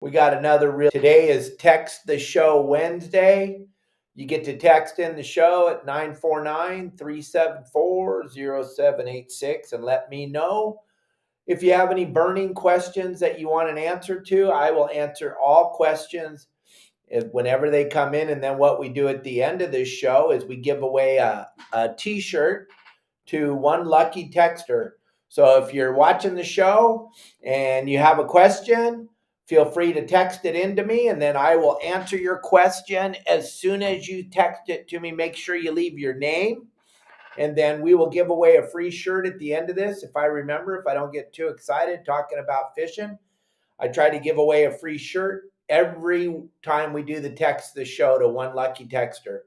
We got another today is Text the Show Wednesday. You get to text in the show at 949-374-0786 and let me know if you have any burning questions that you want an answer to. I will answer all questions whenever they come in. And then what we do at the end of this show is we give away a t-shirt to one lucky texter. So if you're watching the show and you have a question, feel free to text it into me, and then I will answer your question as soon as you text it to me. Make sure you leave your name, and then we will give away a free shirt at the end of this. If I remember, if I don't get too excited talking about fishing, I try to give away a free shirt every time we do the text the show to one lucky texter.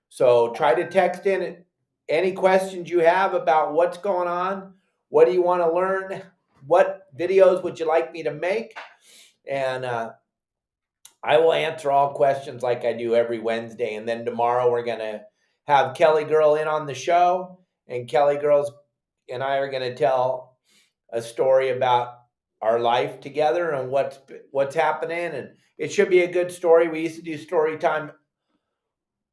So try to text in any questions you have about what's going on. What do you want to learn? What videos would you like me to make? And I will answer all questions like I do every Wednesday. And then tomorrow we're going to have Kelly Girl in on the show. And Kelly Girls and I are going to tell a story about our life together and what's happening. And it should be a good story. We used to do story time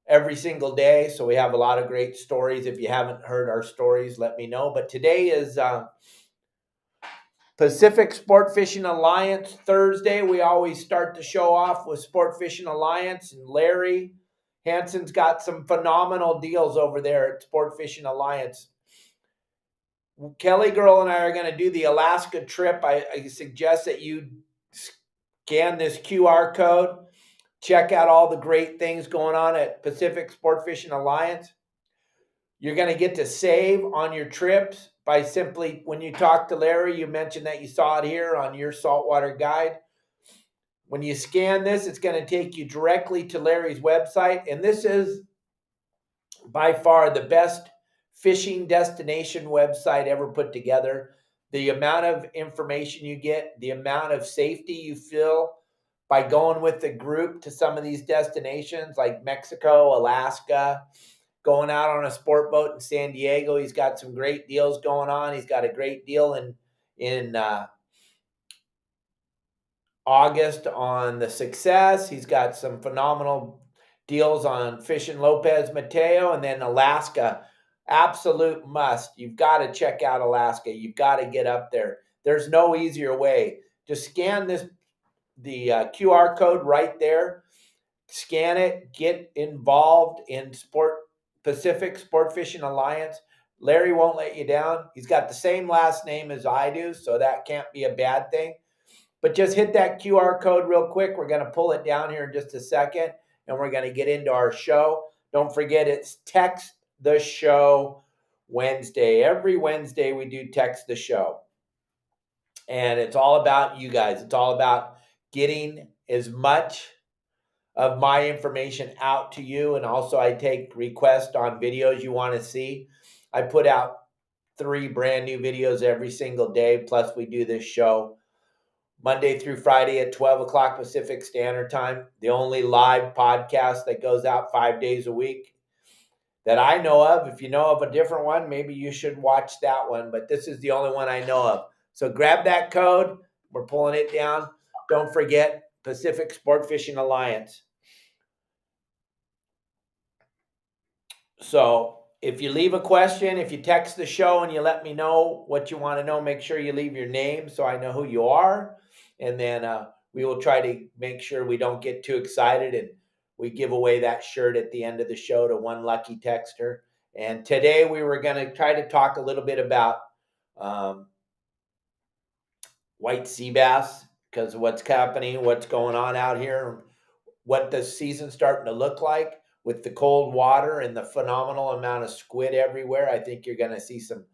every single day, so we have a lot of great stories. If you haven't heard our stories, let me know. But today is Pacific Sport Fishing Alliance Thursday. We always start the show off with Sport Fishing Alliance, and Larry Hansen's got some phenomenal deals over there at Sport Fishing Alliance. Kelly Girl and I are going to do the Alaska trip. I suggest that you scan this QR code. Check out all the great things going on at Pacific Sport Fishing Alliance. You're going to get to save on your trips by simply, when you talk to Larry, you mentioned that you saw it here on Your Saltwater Guide. When you scan this, it's going to take you directly to Larry's website. And this is by far the best fishing destination website ever put together. The amount of information you get, the amount of safety you feel by going with the group to some of these destinations like Mexico, Alaska, going out on a sport boat in San Diego. He's got some great deals going on. He's got a great deal in August on the Success. He's got some phenomenal deals on fishing Lopez Mateo, and then Alaska. Absolute must. You've got to check out Alaska. You've got to get up there. There's no easier way. Just scan the QR code right there. Scan it. Get involved in Pacific Sport Fishing Alliance. Larry won't let you down. He's got the same last name as I do, so that can't be a bad thing. But just hit that QR code real quick. We're going to pull it down here in just a second, and we're going to get into our show. Don't forget, it's Text the Show Wednesday. Every Wednesday we do Text the Show. And it's all about you guys. It's all about getting as much of my information out to you. And also I take requests on videos you want to see. I put out 3 brand new videos every single day. Plus we do this show Monday through Friday at 12 o'clock Pacific Standard Time. The only live podcast that goes out 5 days a week that I know of. If you know of a different one, maybe you should watch that one. But this is the only one I know of. So grab that code. We're pulling it down. Don't forget Pacific Sport Fishing Alliance. So if you leave a question, if you text the show and you let me know what you want to know, make sure you leave your name so I know who you are. And then we will try to make sure we don't get too excited, and we give away that shirt at the end of the show to one lucky texter. And today we were going to try to talk a little bit about white sea bass, because of what's happening, what's going on out here, what the season's starting to look like with the cold water and the phenomenal amount of squid everywhere. I think you're going to see some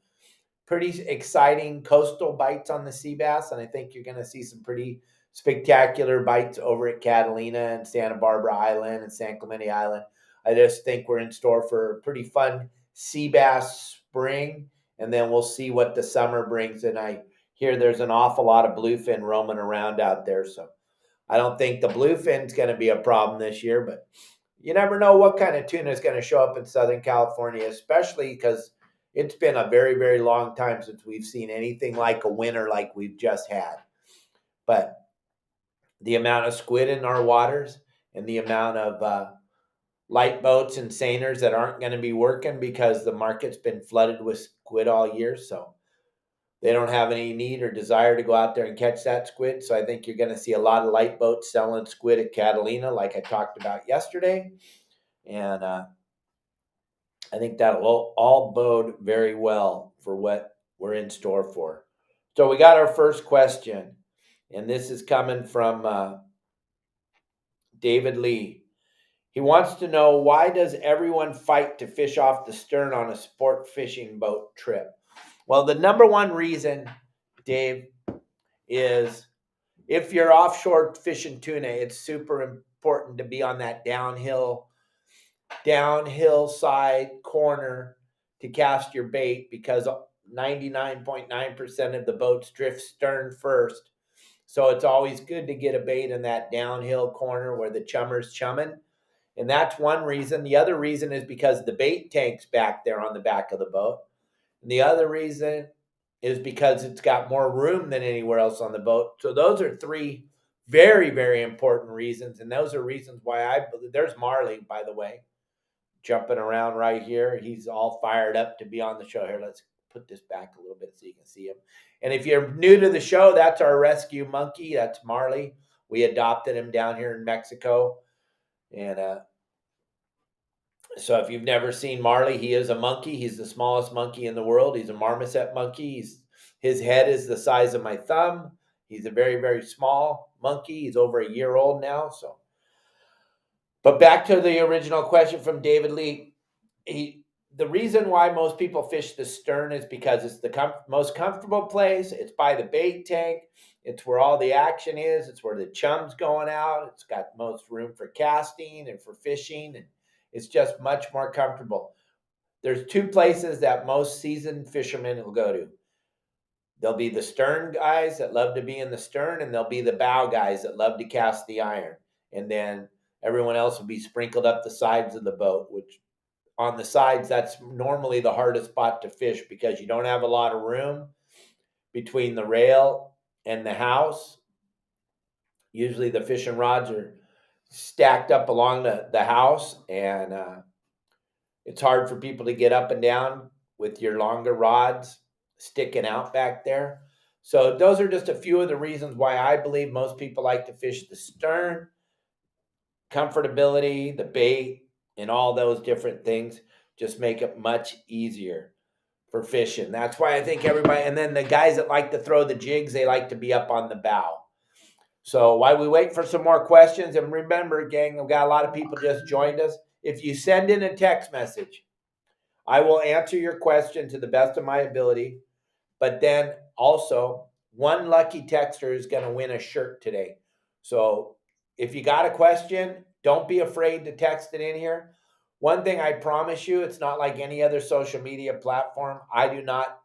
pretty exciting coastal bites on the sea bass, and I think you're going to see some pretty spectacular bites over at Catalina and Santa Barbara Island and San Clemente Island. I just think we're in store for a pretty fun sea bass spring, and then we'll see what the summer brings. And I hear there's an awful lot of bluefin roaming around out there, so I don't think the bluefin's going to be a problem this year, but you never know what kind of tuna is going to show up in Southern California, especially because it's been a very, very long time since we've seen anything like a winter like we've just had. But the amount of squid in our waters and the amount of light boats and seiners that aren't going to be working because the market's been flooded with squid all year. So they don't have any need or desire to go out there and catch that squid. So I think you're going to see a lot of light boats selling squid at Catalina, like I talked about yesterday. And I think that will all bode very well for what we're in store for. So we got our first question, and this is coming from David Lee. He wants to know, why does everyone fight to fish off the stern on a sport fishing boat trip? Well, the number one reason, Dave, is if you're offshore fishing tuna, it's super important to be on that downhill side corner to cast your bait, because 99.9% of the boats drift stern first. So it's always good to get a bait in that downhill corner where the chummer's chumming. And that's one reason. The other reason is because the bait tank's back there on the back of the boat. And the other reason is because it's got more room than anywhere else on the boat. So those are three very, very important reasons. And those are reasons why I believe. There's Marley, by the way, jumping around right here. He's all fired up to be on the show. Here, let's put this back a little bit so you can see him. And if you're new to the show, that's our rescue monkey. That's Marley. We adopted him down here in Mexico. And so if you've never seen Marley, he is a monkey. He's the smallest monkey in the world. He's a marmoset monkey. His head is the size of my thumb. He's a very, very small monkey. He's over a year old now. But back to the original question from David Lee. The reason why most people fish the stern is because it's the most comfortable place. It's by the bait tank. It's where all the action is. It's where the chum's going out. It's got most room for casting and for fishing, and it's just much more comfortable. There's two places that most seasoned fishermen will go to. There'll be the stern guys that love to be in the stern, and there'll be the bow guys that love to cast the iron. And then everyone else will be sprinkled up the sides of the boat, which on the sides, that's normally the hardest spot to fish because you don't have a lot of room between the rail and the house. Usually the fishing rods are stacked up along the house, and it's hard for people to get up and down with your longer rods sticking out back there. So those are just a few of the reasons why I believe most people like to fish the stern. Comfortability, the bait, and all those different things just make it much easier for fishing. That's why I think everybody, and then the guys that like to throw the jigs, they like to be up on the bow. So while we wait for some more questions, and remember, gang, I've got a lot of people just joined us. If you send in a text message, I will answer your question to the best of my ability. But then also, one lucky texter is going to win a shirt today. So if you got a question, don't be afraid to text it in here. One thing I promise you, it's not like any other social media platform. I do not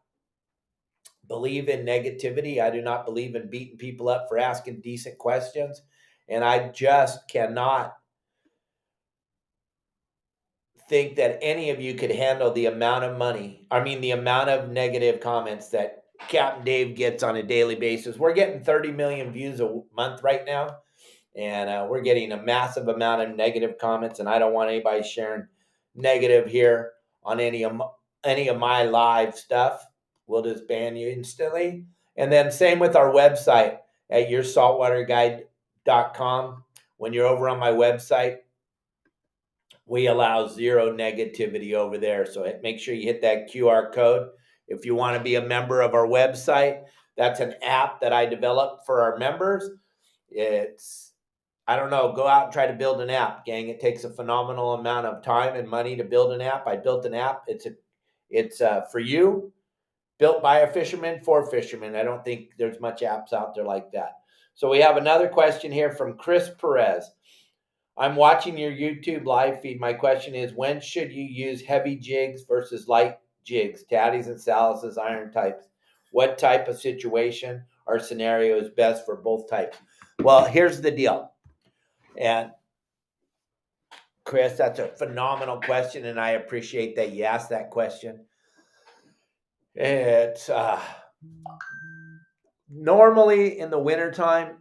believe in negativity. I do not believe in beating people up for asking decent questions. And I just cannot think that any of you could handle the amount of the amount of negative comments that Captain Dave gets on a daily basis. We're getting 30 million views a month right now, and we're getting a massive amount of negative comments, and I don't want anybody sharing negative here on any of my live stuff. We'll just ban you instantly. And then same with our website at yoursaltwaterguide.com. When you're over on my website, we allow zero negativity over there. So make sure you hit that QR code. If you want to be a member of our website, that's an app that I developed for our members. I don't know, go out and try to build an app, gang. It takes a phenomenal amount of time and money to build an app. I built an app. It's for you, built by a fisherman for fishermen. I don't think there's much apps out there like that. So we have another question here from Chris Perez. I'm watching your YouTube live feed. My question is, when should you use heavy jigs versus light jigs, tatties and sallises, iron types? What type of situation or scenario is best for both types? Well, here's the deal. And Chris, that's a phenomenal question, and I appreciate that you asked that question. It's normally in the wintertime,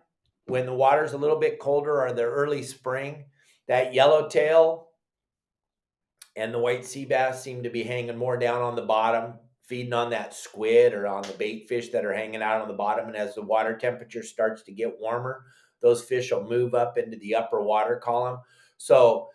when the water's a little bit colder or the early spring, that yellowtail and the white sea bass seem to be hanging more down on the bottom, feeding on that squid or on the bait fish that are hanging out on the bottom. And as the water temperature starts to get warmer, those fish will move up into the upper water column. So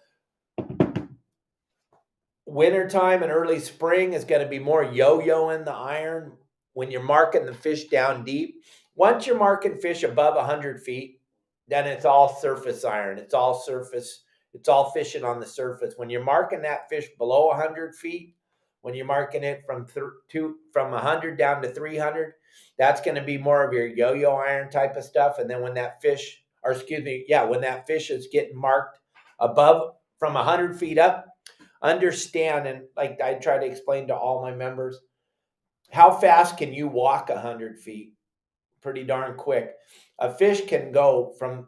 wintertime and early spring is going to be more yo-yoing the iron when you're marking the fish down deep. Once you're marking fish above 100 feet, then it's all surface iron. It's all surface. It's all fishing on the surface. When you're marking that fish below 100 feet, when you're marking it from 100 down to 300, that's going to be more of your yo-yo iron type of stuff. And then when that fish, or excuse me, yeah, when that fish is getting marked above from 100 feet up, understand, and like I try to explain to all my members, how fast can you walk 100 feet? Pretty darn quick. A fish can go from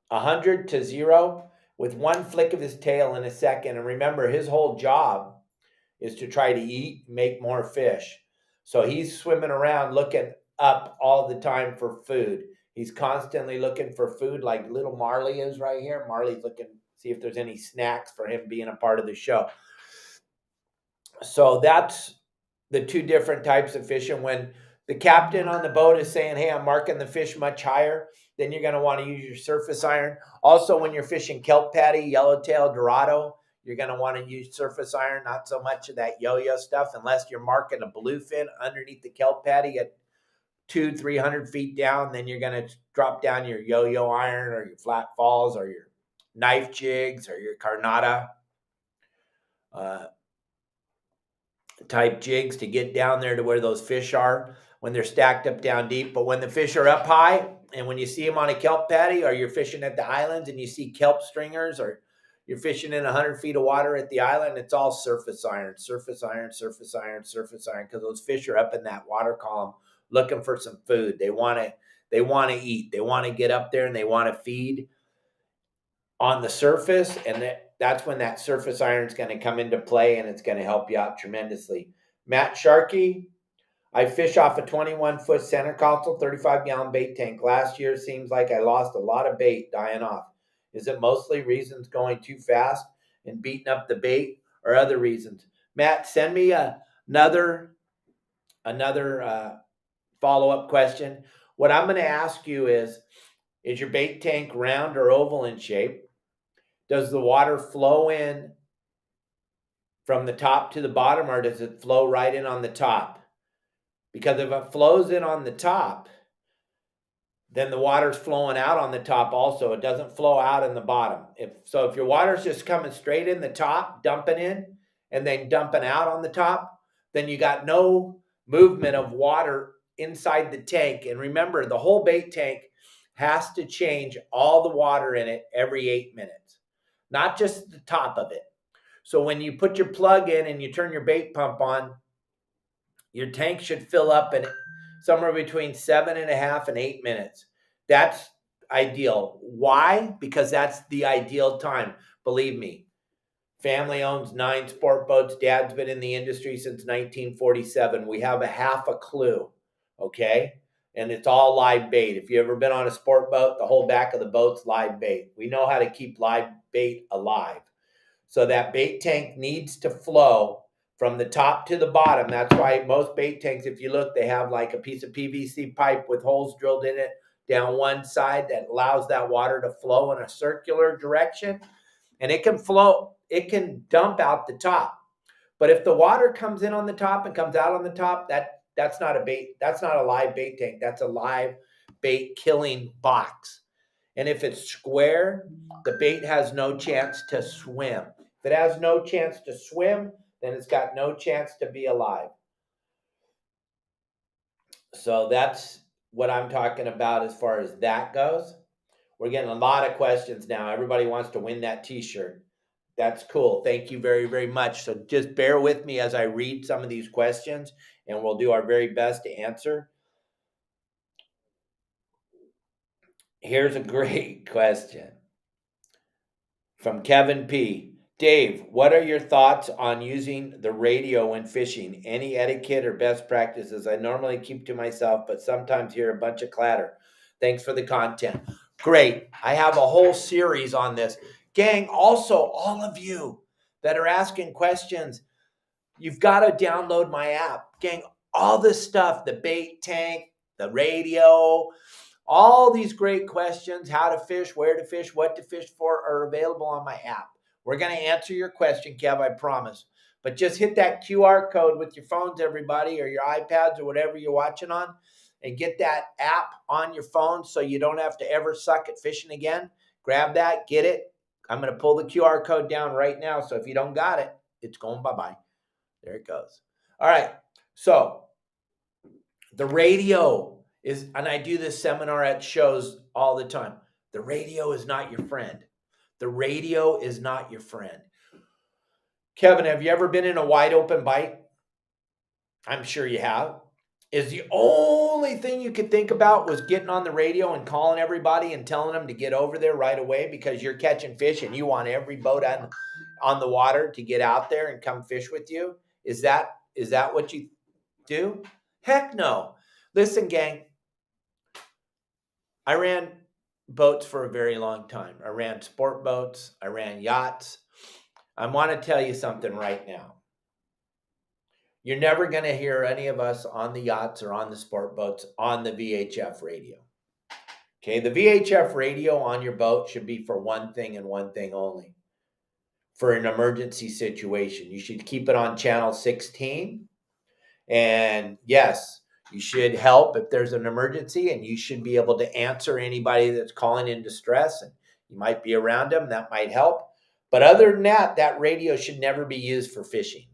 100 to 0 with one flick of his tail in a second. And remember, his whole job is to try to eat, make more fish. So he's swimming around looking up all the time for food. He's constantly looking for food, like little Marley is right here. Marley's looking, see if there's any snacks for him being a part of the show. So that's the two different types of fishing. When the captain on the boat is saying, hey, I'm marking the fish much higher, then you're going to want to use your surface iron. Also, when you're fishing kelp patty, yellowtail, dorado, you're going to want to use surface iron, not so much of that yo-yo stuff, unless you're marking a bluefin underneath the kelp patty at 200-300 feet down. Then you're going to drop down your yo-yo iron or your flat falls or your knife jigs or your carnata type jigs to get down there to where those fish are when they're stacked up down deep. But when the fish are up high, and when you see them on a kelp patty, or you're fishing at the islands and you see kelp stringers, or you're fishing in 100 feet of water at the island, it's all surface iron, surface iron, surface iron, surface iron, because those fish are up in that water column looking for some food. They want to eat. They want to get up there and they want to feed on the surface, and that's when that surface iron is going to come into play, and it's going to help you out tremendously. Matt Sharkey, I fish off a 21-foot center console, 35-gallon bait tank. Last year seems like I lost a lot of bait dying off. Is it mostly reasons going too fast and beating up the bait, or other reasons? Matt, send me another follow-up question. What I'm going to ask you is your bait tank round or oval in shape? Does the water flow in from the top to the bottom, or does it flow right in on the top? Because if it flows in on the top, then the water's flowing out on the top also. It doesn't flow out in the bottom. If your water's just coming straight in the top, dumping in, and then dumping out on the top, then you got no movement of water inside the tank. And remember, the whole bait tank has to change all the water in it every 8 minutes, not just the top of it. So when you put your plug in and you turn your bait pump on, your tank should fill up in somewhere between 7.5 and 8 minutes. That's ideal. Why? Because that's the ideal time. Believe me, family owns 9 sport boats. Dad's been in the industry since 1947. We have a half a clue, okay? And it's all live bait. If you've ever been on a sport boat, the whole back of the boat's live bait. We know how to keep live bait alive. So that bait tank needs to flow from the top to the bottom. That's why most bait tanks, if you look, they have like a piece of PVC pipe with holes drilled in it down one side that allows that water to flow in a circular direction. And it can flow, it can dump out the top. But if the water comes in on the top and comes out on the top, that's not a bait. That's not a live bait tank. That's a live bait killing box. And if it's square, the bait has no chance to swim. If it has no chance to swim, then it's got no chance to be alive. So that's what I'm talking about as far as that goes. We're getting a lot of questions now. Everybody wants to win that t-shirt. That's cool. Thank you very, very much. So just bear with me as I read some of these questions, and we'll do our very best to answer. Here's a great question from Kevin P. Dave, what are your thoughts on using the radio when fishing? Any etiquette or best practices? I normally keep to myself, but sometimes hear a bunch of clatter. Thanks for the content. Great. I have a whole series on this. Gang, also, all of you that are asking questions, you've got to download my app. Gang, all this stuff, the bait tank, the radio, all these great questions, how to fish, where to fish, what to fish for, are available on my app. We're going to answer your question, Kev, I promise. But just hit that QR code with your phones, everybody, or your iPads or whatever you're watching on, and get that app on your phone so you don't have to ever suck at fishing again. Grab that, get it. I'm going to pull the QR code down right now. So if you don't got it, it's going bye-bye. There it goes. All right. So the radio is, and I do this seminar at shows all the time. The radio is not your friend. The radio is not your friend. Kevin, have you ever been in a wide open bite? I'm sure you have. Is the only thing you could think about was getting on the radio and calling everybody and telling them to get over there right away because you're catching fish and you want every boat on the water to get out there and come fish with you? Is that what you do? Heck no. Listen, gang, I ran boats for a very long time. I ran sport boats. I ran yachts. I want to tell you something right now. You're never going to hear any of us on the yachts or on the sport boats on the VHF radio. Okay, the VHF radio on your boat should be for one thing and one thing only. For an emergency situation. You should keep it on channel 16. And yes, you should help if there's an emergency, and you should be able to answer anybody that's calling in distress, and you might be around them. That might help. But other than that, that radio should never be used for fishing.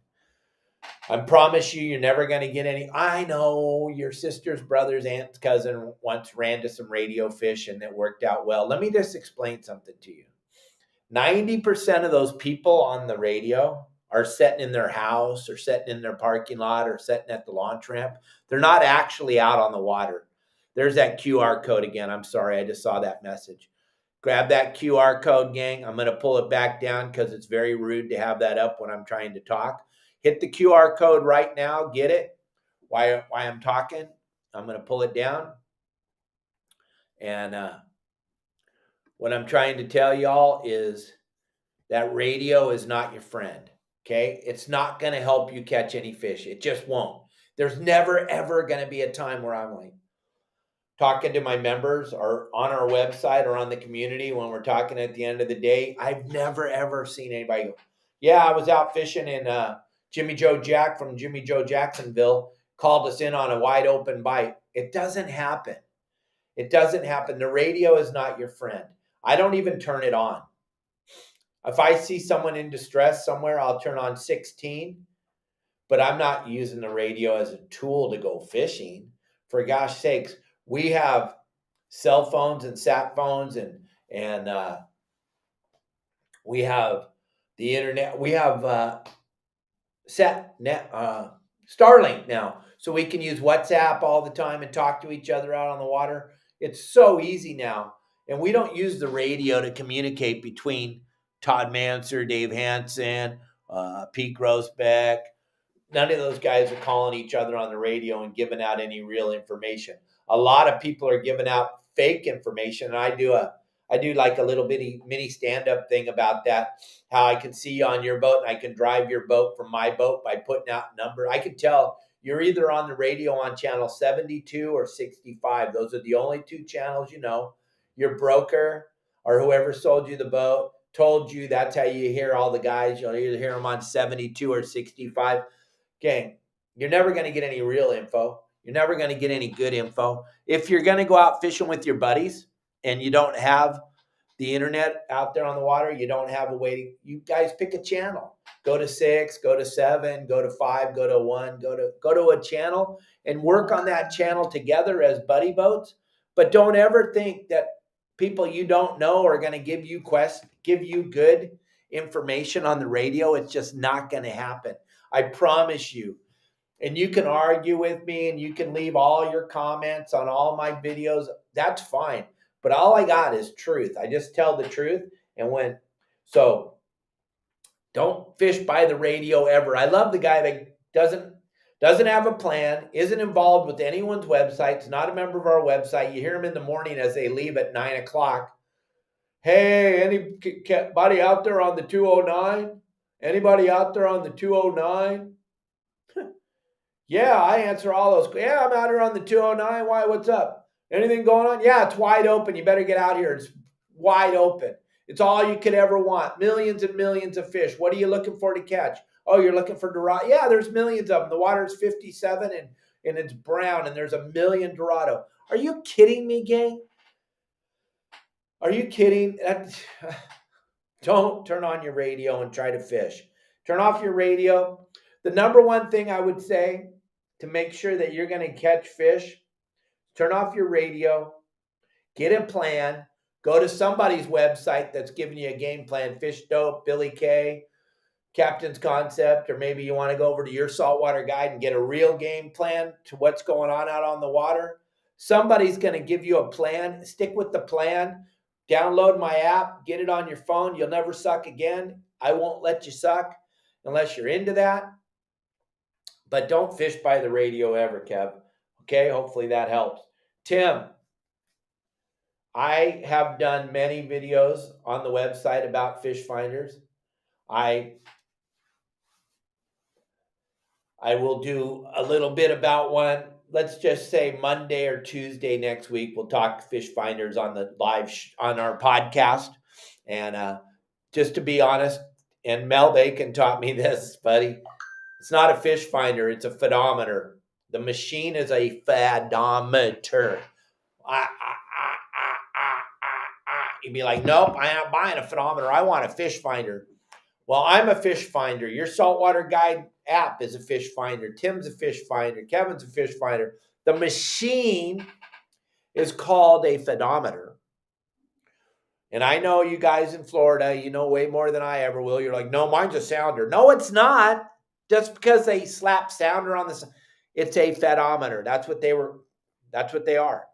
I promise you're never going to get any. I know your sister's brother's aunt's cousin once ran to some radio fish and it worked out well. Let me just explain something to you. 90% of those people on the radio are sitting in their house or sitting in their parking lot or sitting at the launch ramp. They're not actually out on the water. There's that QR code again. I'm sorry, I just saw that message. Grab that QR code, gang. I'm going to pull it back down because it's very rude to have that up when I'm trying to talk. Hit the QR code right now. Get it? While I'm talking, I'm going to pull it down. And what I'm trying to tell y'all is that radio is not your friend, okay? It's not going to help you catch any fish. It just won't. There's never, ever going to be a time where I'm like talking to my members or on our website or on the community when we're talking at the end of the day. I've never, ever seen anybody go, yeah, I was out fishing in Jimmy Joe Jack from Jimmy Joe Jacksonville called us in on a wide open bite. It doesn't happen. It doesn't happen. The radio is not your friend. I don't even turn it on. If I see someone in distress somewhere, I'll turn on 16, but I'm not using the radio as a tool to go fishing. For gosh sakes, we have cell phones and sat phones and we have the internet. We have Starlink now, so we can use WhatsApp all the time and talk to each other out on the water. It's so easy now, and we don't use the radio to communicate between Todd Manser, Dave Hansen, Pete Grossbeck. None of those guys are calling each other on the radio and giving out any real information. A lot of people are giving out fake information, and I do like a little bitty mini stand-up thing about that, how I can see you on your boat and I can drive your boat from my boat by putting out a number. I can tell you're either on the radio on channel 72 or 65. Those are the only two channels you know. Your broker or whoever sold you the boat told you that's how you hear all the guys. You'll either hear them on 72 or 65. Gang, you're never going to get any real info. You're never going to get any good info. If you're going to go out fishing with your buddies and you don't have the internet out there on the water, you don't have a way to, you guys pick a channel. Go to 6, go to 7, go to 5, go to 1, go to a channel and work on that channel together as buddy boats. But don't ever think that people you don't know are going to give you good information on the radio. It's just not going to happen. I promise you. And you can argue with me and you can leave all your comments on all my videos. That's fine. But all I got is truth. I just tell the truth. So don't fish by the radio ever. I love the guy that doesn't doesn't have a plan, isn't involved with anyone's website, is not a member of our website. You hear them in the morning as they leave at 9 o'clock. Hey, anybody out there on the 209? Anybody out there on the 209? Yeah, I answer all those. Yeah, I'm out here on the 209. Why? What's up? Anything going on? Yeah, it's wide open. You better get out here. It's wide open. It's all you could ever want. Millions and millions of fish. What are you looking for to catch? Oh, you're looking for Dorado. Yeah, there's millions of them. The water's 57 and it's brown and there's a million Dorado. Are you kidding me, gang? Are you kidding? Don't turn on your radio and try to fish. Turn off your radio. The number one thing I would say to make sure that you're going to catch fish, turn off your radio, get a plan, go to somebody's website that's giving you a game plan, Fish Dope, Billy K, Captain's Concept, or maybe you want to go over to Your Saltwater Guide and get a real game plan to what's going on out on the water. Somebody's going to give you a plan. Stick with the plan. Download my app, get it on your phone. You'll never suck again. I won't let you suck unless you're into that. But don't fish by the radio ever, Kev. Okay, hopefully that helps. Tim, I have done many videos on the website about fish finders. I will do a little bit about one. Let's just say Monday or Tuesday next week, we'll talk fish finders on the live on our podcast. And just to be honest, and Mel Bacon taught me this, buddy. It's not a fish finder, it's a photometer. The machine is a photometer. You'd be like, nope, I ain't buying a photometer. I want a fish finder. Well, I'm a fish finder. Your Saltwater Guide app is a fish finder. Tim's a fish finder. Kevin's a fish finder. The machine is called a photometer. And I know you guys in Florida, you know way more than I ever will. You're like, no, mine's a sounder. No, it's not. Just because they slap sounder on the, it's a photometer. That's what they are.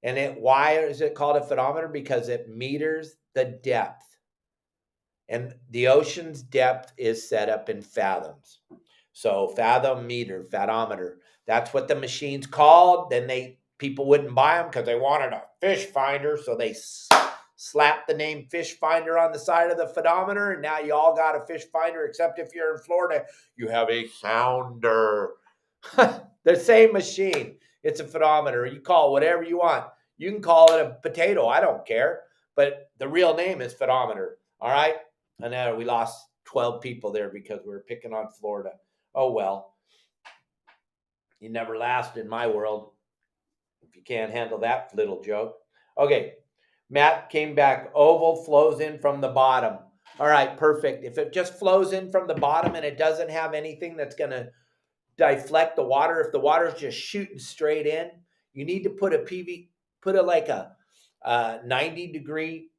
And why is it called a photometer? Because it meters the depth. And the ocean's depth is set up in fathoms. So photometer. That's what the machine's called. Then people wouldn't buy them because they wanted a fish finder. So they slap the name fish finder on the side of the photometer. And now you all got a fish finder, except if you're in Florida, you have a sounder. The same machine. It's a photometer. You call it whatever you want. You can call it a potato. I don't care. But the real name is photometer. All right? I know we lost 12 people there because we were picking on Florida. Oh, well. You never last in my world if you can't handle that little joke. Okay. Matt came back. Oval flows in from the bottom. All right, perfect. If it just flows in from the bottom and it doesn't have anything that's going to deflect the water, if the water's just shooting straight in, you need to put a 90-degree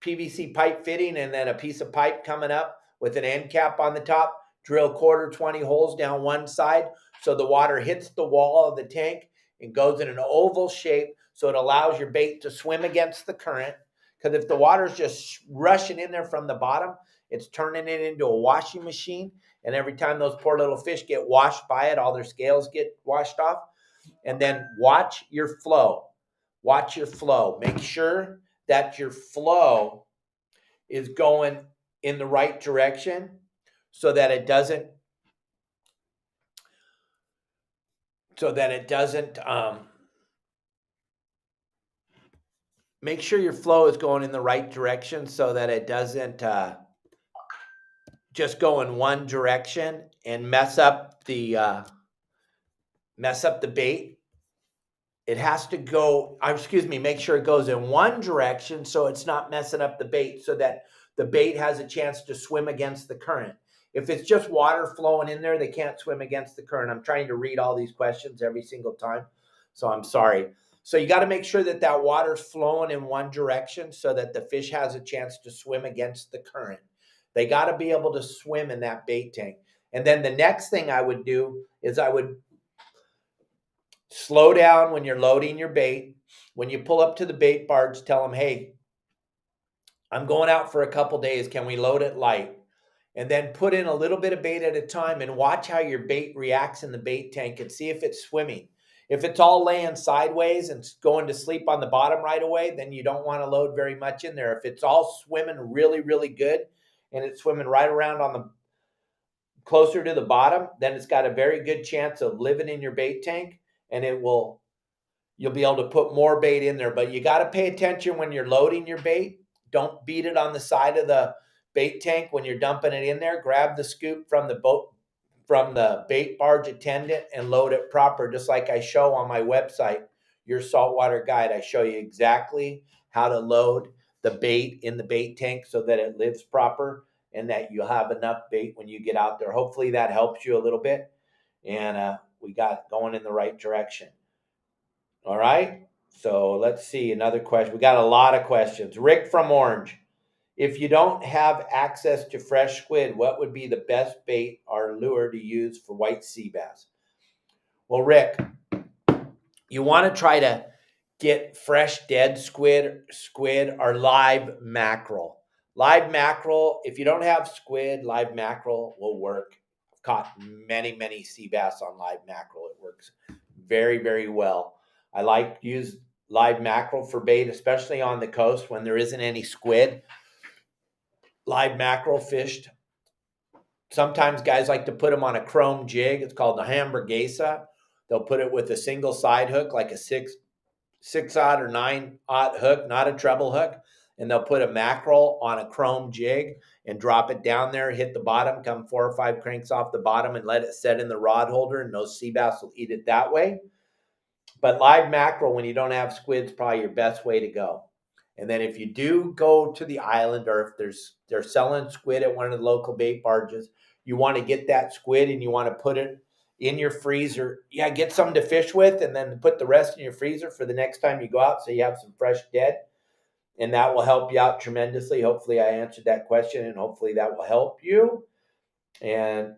PVC pipe fitting and then a piece of pipe coming up with an end cap on the top. Drill 20 holes down one side so the water hits the wall of the tank and goes in an oval shape so it allows your bait to swim against the current. Because if the water's just rushing in there from the bottom, it's turning it into a washing machine. And every time those poor little fish get washed by it, all their scales get washed off. And then watch your flow. Watch your flow. Make sure that your flow is going in the right direction so that it doesn't make sure your flow is going in the right direction so that it doesn't just go in one direction and mess up the bait. It has to go, make sure it goes in one direction so it's not messing up the bait so that the bait has a chance to swim against the current. If it's just water flowing in there, they can't swim against the current. I'm trying to read all these questions every single time, so I'm sorry. So you got to make sure that water's flowing in one direction so that the fish has a chance to swim against the current. They got to be able to swim in that bait tank. And then the next thing I would do is I would slow down when you're loading your bait. When you pull up to the bait barge, tell them, hey, I'm going out for a couple days. Can we load it light? and then put in a little bit of bait at a time and watch how your bait reacts in the bait tank and see if it's swimming. If it's all laying sideways and going to sleep on the bottom right away, then you don't want to load very much in there. If it's all swimming really, really good and it's swimming right around on the closer to the bottom, then it's got a very good chance of living in your bait tank, and you'll be able to put more bait in there. But you got to pay attention when you're loading your bait. Don't beat it on the side of the bait tank when you're dumping it in there. Grab the scoop from the boat, from the bait barge attendant, and load it proper, just like I show on my website, Your Saltwater Guide. I show you exactly how to load the bait in the bait tank so that it lives proper and that you'll have enough bait when you get out there. Hopefully that helps you a little bit, and we got it going in the right direction. All right. So let's see another question. We got a lot of questions. Rick from Orange. If you don't have access to fresh squid, what would be the best bait or lure to use for white sea bass? Well, Rick, you want to try to get fresh dead squid or live mackerel. Live mackerel, if you don't have squid, live mackerel will work. I've caught many, many sea bass on live mackerel. It works very, very well. I like to use live mackerel for bait, especially on the coast when there isn't any squid. Live mackerel fished. Sometimes guys like to put them on a chrome jig. It's called the hamburguesa. They'll put it with a single side hook, like a 6/0 or 9/0 hook, not a treble hook. And they'll put a mackerel on a chrome jig and drop it down there, hit the bottom, come 4 or 5 cranks off the bottom, and let it set in the rod holder. And those sea bass will eat it that way. But live mackerel, when you don't have squid, is probably your best way to go. And then if you do go to the island, or if they're selling squid at one of the local bait barges, you want to get that squid and you want to put it in your freezer. Yeah, get something to fish with, and then put the rest in your freezer for the next time you go out, so you have some fresh dead. And that will help you out tremendously. Hopefully I answered that question, and hopefully that will help you. And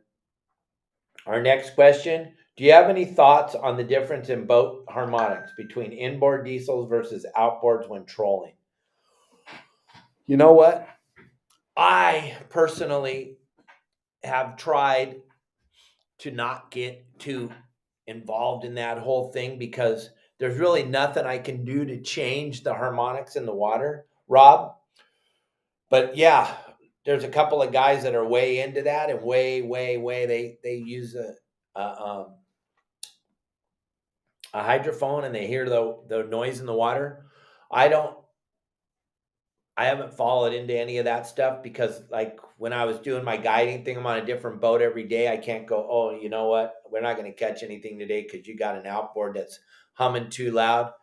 our next question, do you have any thoughts on the difference in boat harmonics between inboard diesels versus outboards when trolling? You know what? I personally have tried to not get too involved in that whole thing because there's really nothing I can do to change the harmonics in the water, Rob. But yeah, there's a couple of guys that are way into that, and way. They use a hydrophone, and they hear the noise in the water. I don't. I haven't followed into any of that stuff because, like, when I was doing my guiding thing, I'm on a different boat every day. I can't go, oh, you know what? We're not going to catch anything today because you got an outboard that's humming too loud.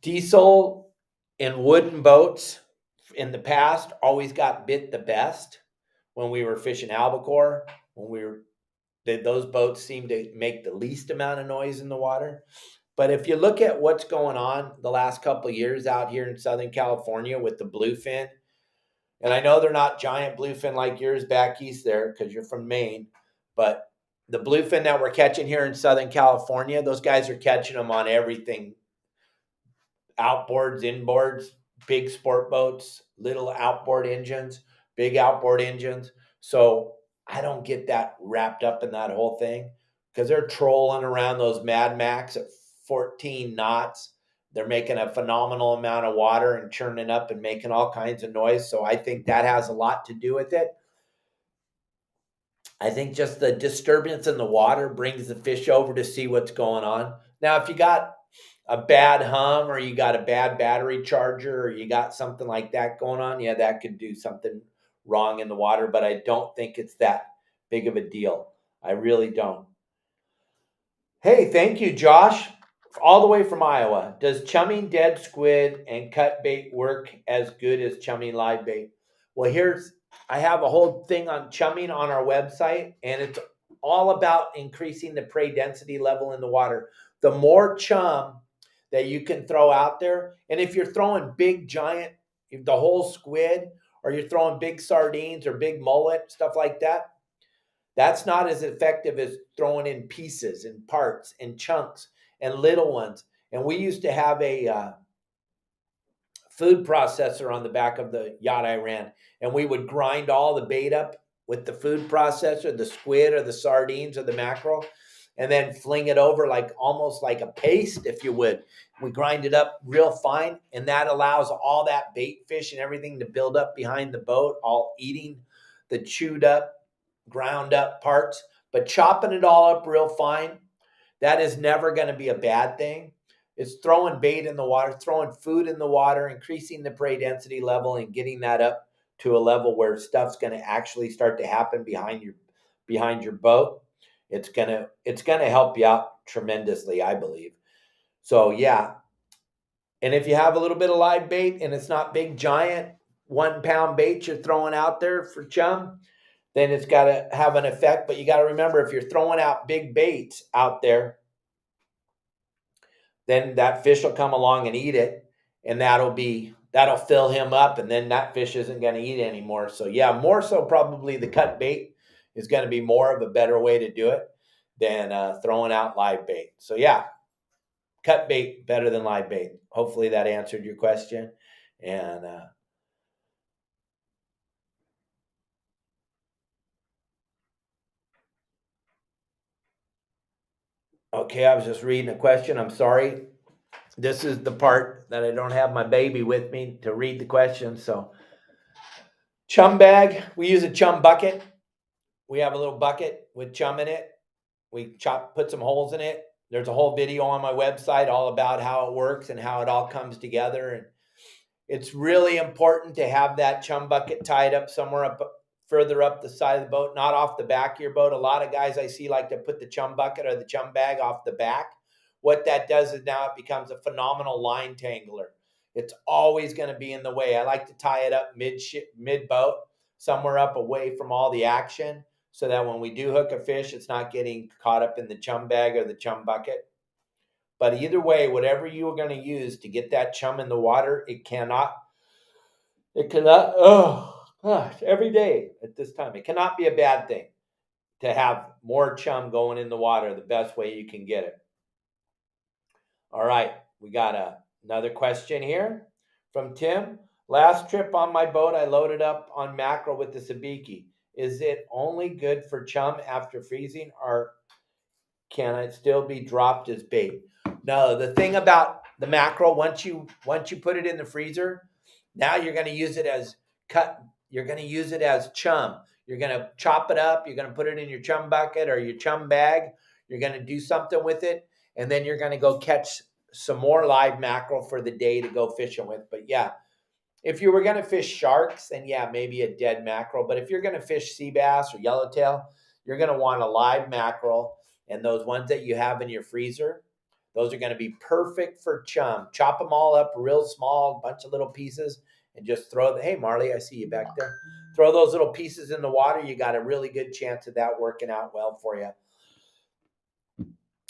Diesel and wooden boats in the past always got bit the best when we were fishing albacore. Those boats seemed to make the least amount of noise in the water. But if you look at what's going on the last couple of years out here in Southern California with the bluefin, and I know they're not giant bluefin like yours back east there because you're from Maine, but the bluefin that we're catching here in Southern California, those guys are catching them on everything. Outboards, inboards, big sport boats, little outboard engines, big outboard engines. So I don't get that wrapped up in that whole thing because they're trolling around those Mad Max at 14 knots. They're making a phenomenal amount of water and churning up and making all kinds of noise. So I think that has a lot to do with it. I think just the disturbance in the water brings the fish over to see what's going on. Now, if you got a bad hum, or you got a bad battery charger, or you got something like that going on, yeah, that could do something wrong in the water, but I don't think it's that big of a deal. I really don't. Hey, thank you, Josh, all the way from Iowa. Does chumming dead squid and cut bait work as good as chumming live bait? Well, I have a whole thing on chumming on our website, and it's all about increasing the prey density level in the water. The more chum that you can throw out there, and if you're throwing big, giant, the whole squid, or you're throwing big sardines or big mullet, stuff like that, that's not as effective as throwing in pieces and parts and chunks and little ones. And we used to have a food processor on the back of the yacht I ran, and we would grind all the bait up with the food processor, the squid or the sardines or the mackerel, and then fling it over like almost like a paste, if you would. We grind it up real fine, and that allows all that bait fish and everything to build up behind the boat, all eating the chewed up, ground up parts, but chopping it all up real fine. That is never going to be a bad thing. It's throwing bait in the water, throwing food in the water, increasing the prey density level, and getting that up to a level where stuff's going to actually start to happen behind your boat. It's gonna help you out tremendously, I believe. So yeah, and if you have a little bit of live bait and it's not big giant 1 pound bait you're throwing out there for chum, then it's got to have an effect. But you got to remember, if you're throwing out big baits out there, then that fish will come along and eat it, and that'll fill him up, and then that fish isn't going to eat anymore. So yeah, more so probably the cut bait is going to be more of a better way to do it than throwing out live bait. So yeah, cut bait better than live bait. Hopefully that answered your question. And okay, I was just reading a question. I'm sorry. This is the part that I don't have my baby with me to read the question. So, chum bag. We use a chum bucket. We have a little bucket with chum in it. We put some holes in it. There's a whole video on my website all about how it works and how it all comes together. And it's really important to have that chum bucket tied up somewhere up further up the side of the boat, not off the back of your boat. A lot of guys I see like to put the chum bucket or the chum bag off the back. What that does is now it becomes a phenomenal line tangler. It's always going to be in the way. I like to tie it up mid boat, somewhere up away from all the action, so that when we do hook a fish, it's not getting caught up in the chum bag or the chum bucket. But either way, whatever you are going to use to get that chum in the water, it cannot, oh gosh, every day at this time, it cannot be a bad thing to have more chum going in the water the best way you can get it. All right, we got another question here from Tim. Last trip on my boat, I loaded up on mackerel with the sabiki. Is it only good for chum after freezing, or can it still be dropped as bait? No, the thing about the mackerel, once you put it in the freezer, now you're going to use it as cut. You're going to use it as chum. You're going to chop it up. You're going to put it in your chum bucket or your chum bag. You're going to do something with it, and then you're going to go catch some more live mackerel for the day to go fishing with. But yeah, if you were going to fish sharks, then yeah, maybe a dead mackerel. But if you're going to fish sea bass or yellowtail, you're going to want a live mackerel. And those ones that you have in your freezer, those are going to be perfect for chum. Chop them all up real small, bunch of little pieces, and just hey, Marley, I see you back there. Throw those little pieces in the water. You got a really good chance of that working out well for you.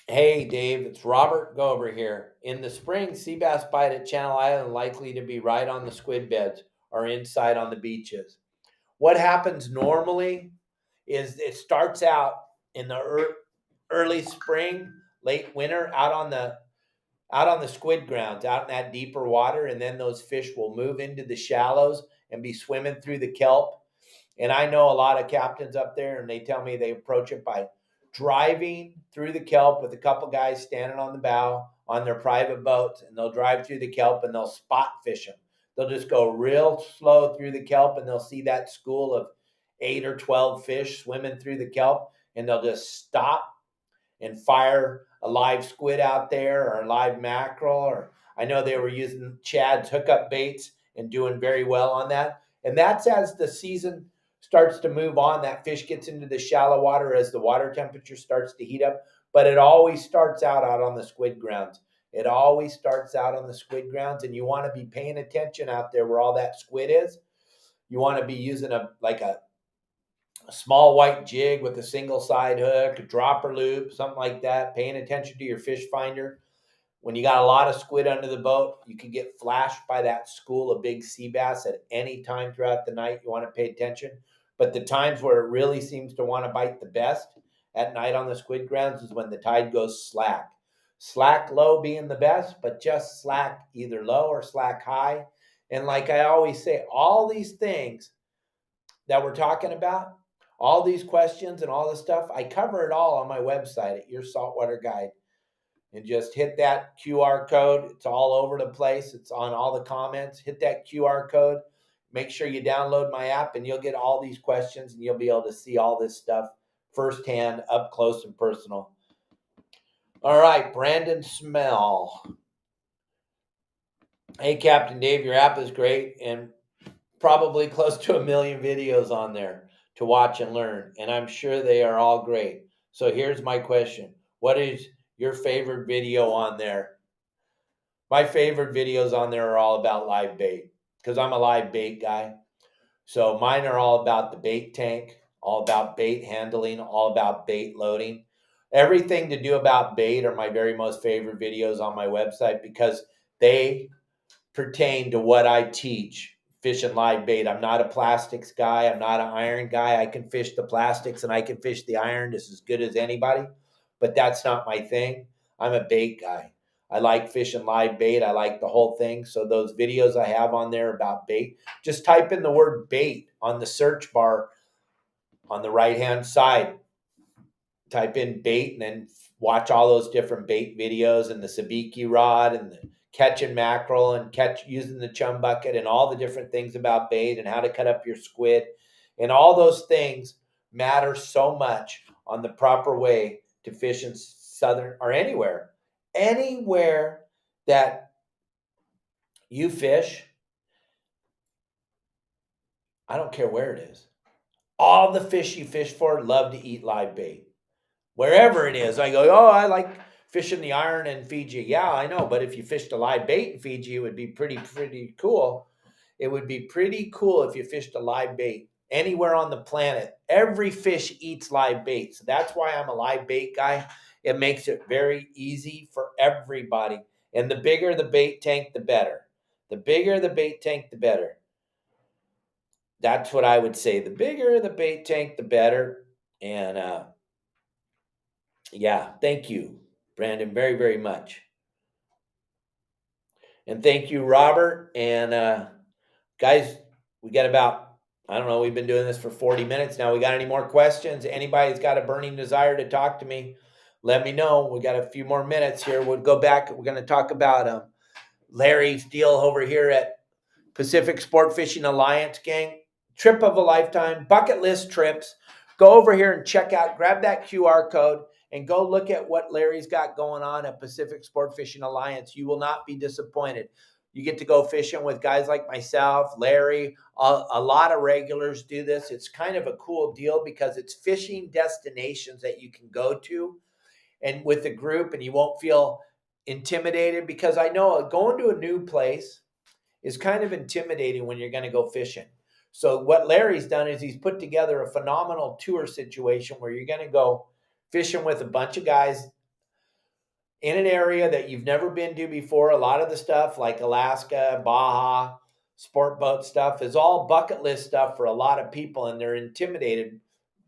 Hey, Dave, it's Robert Gober here. In the spring, sea bass bite at Channel Island likely to be right on the squid beds or inside on the beaches. What happens normally is it starts out in the early spring, late winter, out on the squid grounds, out in that deeper water, and then those fish will move into the shallows and be swimming through the kelp. And I know a lot of captains up there, and they tell me they approach it by driving through the kelp with a couple guys standing on the bow on their private boats, and they'll drive through the kelp and they'll spot fish them. They'll just go real slow through the kelp, and they'll see that school of 8 or 12 fish swimming through the kelp, and they'll just stop and fire a live squid out there or a live mackerel. Or I know they were using Chad's hookup baits and doing very well on that. And that's as the season starts to move on, that fish gets into the shallow water as the water temperature starts to heat up. But it always starts out on the squid grounds. It always starts out on the squid grounds, and you want to be paying attention out there where all that squid is. You want to be using a small white jig with a single side hook, a dropper loop, something like that, paying attention to your fish finder. When you got a lot of squid under the boat, you can get flashed by that school of big sea bass at any time throughout the night. You want to pay attention. But the times where it really seems to want to bite the best at night on the squid grounds is when the tide goes slack. Slack low being the best, but just slack either low or slack high. And like I always say, all these things that we're talking about All these questions and all this stuff, I cover it all on my website at Your Saltwater Guide. And just hit that QR code. It's all over the place. It's on all the comments. Hit that QR code. Make sure you download my app and you'll get all these questions and you'll be able to see all this stuff firsthand, up close and personal. All right, Brandon Smell. Hey, Captain Dave, your app is great and probably close to 1 million videos on there to watch and learn. And I'm sure they are all great. So here's my question. What is your favorite video on there? My favorite videos on there are all about live bait because I'm a live bait guy. So mine are all about the bait tank, all about bait handling, all about bait loading. Everything to do about bait are my very most favorite videos on my website because they pertain to what I teach, fishing live bait. I'm not a plastics guy. I'm not an iron guy. I can fish the plastics and I can fish the iron just as good as anybody, but that's not my thing. I'm a bait guy. I like fishing live bait. I like the whole thing. So those videos I have on there about bait, just type in the word bait on the search bar on the right-hand side. Type in bait and then watch all those different bait videos and the sabiki rod and the catching mackerel and using the chum bucket and all the different things about bait and how to cut up your squid. And all those things matter so much on the proper way to fish in southern or anywhere that you fish. I don't care where it is. All the fish you fish for love to eat live bait. Wherever it is, I go, oh, I like fishing the iron in Fiji. Yeah, I know, but if you fished a live bait in Fiji, it would be pretty cool. It would be pretty cool if you fished a live bait anywhere on the planet. Every fish eats live bait. So that's why I'm a live bait guy. It makes it very easy for everybody. And the bigger the bait tank, the better. The bigger the bait tank, the better. That's what I would say. The bigger the bait tank, the better. And yeah, thank you, Brandon, very, very much. And thank you, Robert. And guys, we got about, I don't know, we've been doing this for 40 minutes now. We got any more questions? Anybody's got a burning desire to talk to me, let me know. We got a few more minutes here. We'll go back. We're going to talk about Larry's deal over here at Pacific Sport Fishing Alliance, gang. Trip of a lifetime, bucket list trips. Go over here and check out, grab that QR code and go look at what Larry's got going on at Pacific Sport Fishing Alliance. You will not be disappointed. You get to go fishing with guys like myself, Larry. A lot of regulars do this. It's kind of a cool deal because it's fishing destinations that you can go to and with a group, and you won't feel intimidated because I know going to a new place is kind of intimidating when you're going to go fishing. So what Larry's done is he's put together a phenomenal tour situation where you're going to go fishing with a bunch of guys in an area that you've never been to before. A lot of the stuff like Alaska, Baja, sport boat stuff is all bucket list stuff for a lot of people, and they're intimidated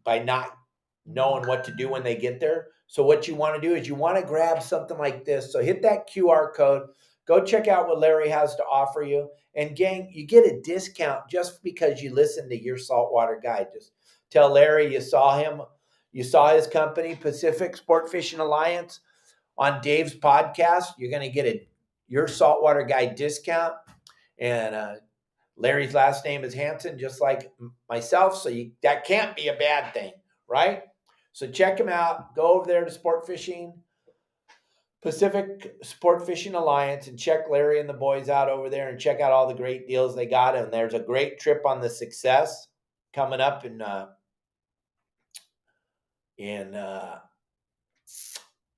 by not knowing what to do when they get there. So what you want to do is you want to grab something like this. So hit that QR code. Go check out what Larry has to offer you. And gang, you get a discount just because you listen to Your Saltwater Guide. Just tell Larry you saw him, you saw his company, Pacific Sport Fishing Alliance, on Dave's podcast. You're going to get a Your Saltwater Guide discount. And Larry's last name is Hansen, just like myself. So that can't be a bad thing, right? So check him out. Go over there to Sport Fishing, Pacific Sport Fishing Alliance, and check Larry and the boys out over there and check out all the great deals they got. And there's a great trip on the Success coming up in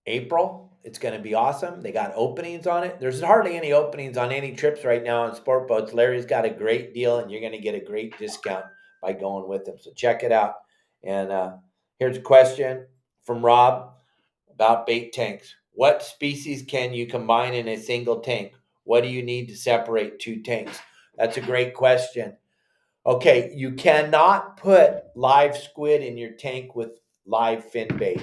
April. It's going to be awesome. They got openings on it. There's hardly any openings on any trips right now on sport boats. Larry's got a great deal, and you're going to get a great discount by going with him. So check it out. And here's a question from Rob about bait tanks. What species can you combine in a single tank? What do you need to separate two tanks? That's a great question. Okay, you cannot put live squid in your tank with live fin bait.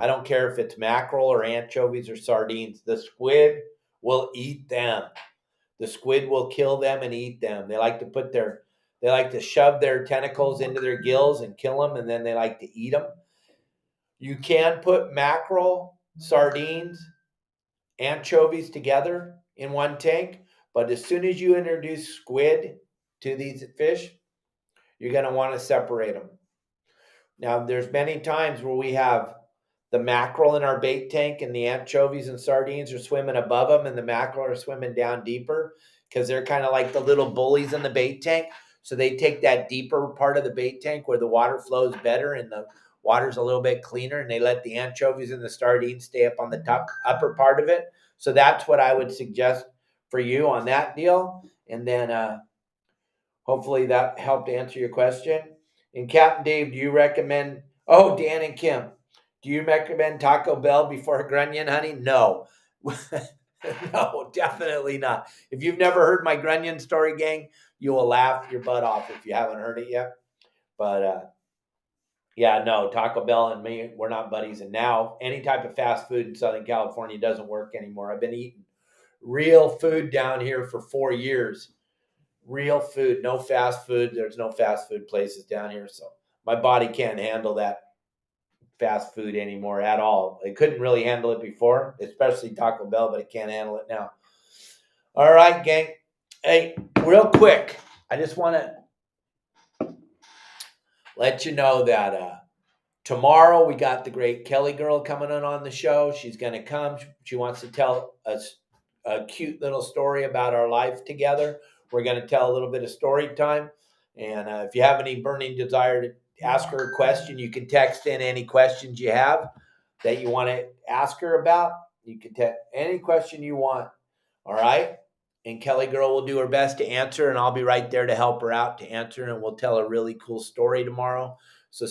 I don't care if it's mackerel or anchovies or sardines. The squid will eat them. The squid will kill them and eat them. They like to put their They like to shove their tentacles into their gills and kill them, and then they like to eat them. You can put mackerel, sardines, anchovies together in one tank, but as soon as you introduce squid to these fish, you're going to want to separate them. Now, there's many times where we have the mackerel in our bait tank and the anchovies and sardines are swimming above them and the mackerel are swimming down deeper because they're kind of like the little bullies in the bait tank. So they take that deeper part of the bait tank where the water flows better and the water's a little bit cleaner, and they let the anchovies and the sardines stay up on the top upper part of it. So that's what I would suggest for you on that deal. And then hopefully that helped answer your question. And Captain Dave, do you recommend, oh, Dan and Kim, do you recommend Taco Bell before grunion hunting? No. No, definitely not. If you've never heard my grunion story, gang, you will laugh your butt off if you haven't heard it yet. But yeah, no, Taco Bell and me, we're not buddies. And now any type of fast food in Southern California doesn't work anymore. I've been eating real food down here for 4 years. Real food, no fast food. There's no fast food places down here. So my body can't handle that fast food anymore at all. It couldn't really handle it before, especially Taco Bell, but it can't handle it now. All right, gang. Hey, real quick, I just want to let you know that tomorrow we got the great Kelly girl coming on the show. She's going to come. She wants to tell us a cute little story about our life together. We're going to tell a little bit of story time. And if you have any burning desire to ask her a question, you can text in any questions you have that you want to ask her about. You can text any question you want. All right. And Kelly girl will do her best to answer, and I'll be right there to help her out to answer. And we'll tell a really cool story tomorrow. So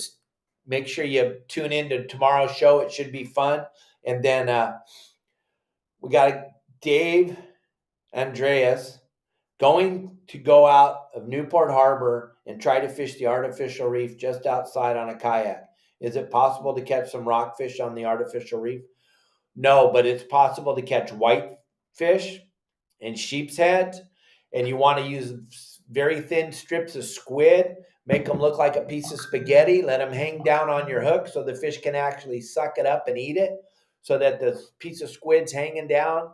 make sure you tune in to tomorrow's show. It should be fun. And then we got Dave Andreas going to go out of Newport Harbor and try to fish the artificial reef just outside on a kayak. Is it possible to catch some rockfish on the artificial reef? No, but it's possible to catch whitefish and sheep's heads. And you want to use very thin strips of squid, make them look like a piece of spaghetti, let them hang down on your hook so the fish can actually suck it up and eat it so that the piece of squid's hanging down.